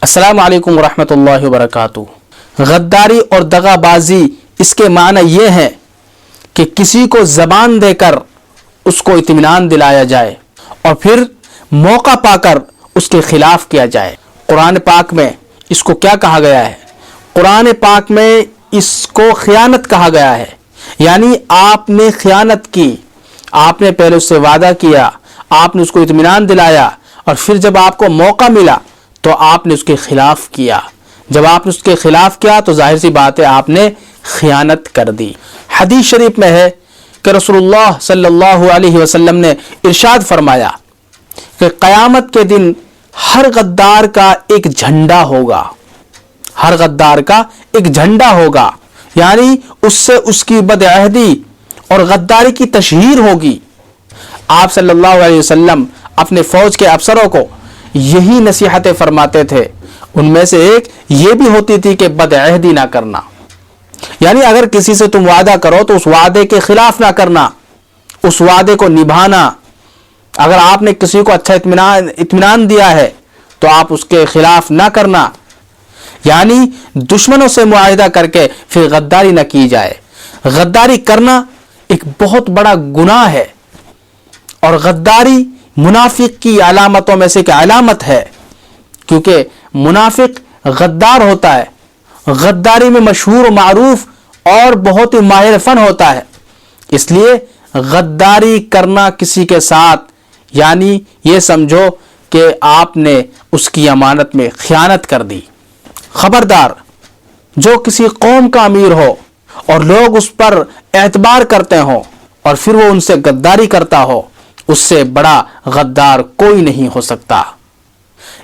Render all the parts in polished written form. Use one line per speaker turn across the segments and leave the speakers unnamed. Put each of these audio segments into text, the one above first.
السلام علیکم ورحمۃ اللہ وبرکاتہ۔ غداری اور دغا بازی اس کے معنی یہ ہے کہ کسی کو زبان دے کر اس کو اطمینان دلایا جائے اور پھر موقع پا کر اس کے خلاف کیا جائے۔ قرآن پاک میں اس کو کیا کہا گیا ہے؟ قرآن پاک میں اس کو خیانت کہا گیا ہے، یعنی آپ نے خیانت کی، آپ نے پہلے اس سے وعدہ کیا، آپ نے اس کو اطمینان دلایا اور پھر جب آپ کو موقع ملا تو آپ نے اس کے خلاف کیا۔ جب آپ نے اس کے خلاف کیا تو ظاہر سی بات ہے آپ نے خیانت کر دی۔ حدیث شریف میں ہے کہ رسول اللہ صلی اللہ علیہ وسلم نے ارشاد فرمایا کہ قیامت کے دن ہر غدار کا ایک جھنڈا ہوگا، ہر غدار کا ایک جھنڈا ہوگا، یعنی اس سے اس کی بدعہدی اور غداری کی تشہیر ہوگی۔ آپ صلی اللہ علیہ وسلم اپنے فوج کے افسروں کو یہی نصیحتیں فرماتے تھے، ان میں سے ایک یہ بھی ہوتی تھی کہ بدعہدی نہ کرنا، یعنی اگر کسی سے تم وعدہ کرو تو اس وعدے کے خلاف نہ کرنا، اس وعدے کو نبھانا۔ اگر آپ نے کسی کو اچھا اطمینان دیا ہے تو آپ اس کے خلاف نہ کرنا، یعنی دشمنوں سے معاہدہ کر کے پھر غداری نہ کی جائے۔ غداری کرنا ایک بہت بڑا گناہ ہے اور غداری منافق کی علامتوں میں سے ایک علامت ہے، کیونکہ منافق غدار ہوتا ہے، غداری میں مشہور و معروف اور بہت ہی ماہر فن ہوتا ہے۔ اس لیے غداری کرنا کسی کے ساتھ، یعنی یہ سمجھو کہ آپ نے اس کی امانت میں خیانت کر دی۔ خبردار، جو کسی قوم کا امیر ہو اور لوگ اس پر اعتبار کرتے ہوں اور پھر وہ ان سے غداری کرتا ہو، اس سے بڑا غدار کوئی نہیں ہو سکتا۔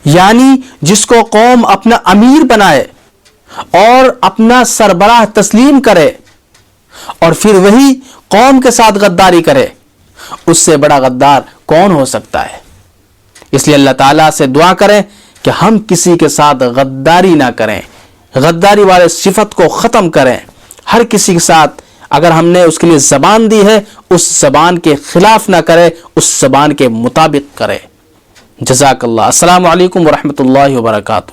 یعنی جس کو قوم اپنا امیر بنائے اور اپنا سربراہ تسلیم کرے اور پھر وہی قوم کے ساتھ غداری کرے، اس سے بڑا غدار کون ہو سکتا ہے؟ اس لیے اللہ تعالیٰ سے دعا کریں کہ ہم کسی کے ساتھ غداری نہ کریں، غداری والے صفت کو ختم کریں۔ ہر کسی کے ساتھ اگر ہم نے اس کے لیے زبان دی ہے، اس زبان کے خلاف نہ کرے، اس زبان کے مطابق کرے۔ جزاک اللہ۔ السلام علیکم ورحمۃ اللہ وبرکاتہ۔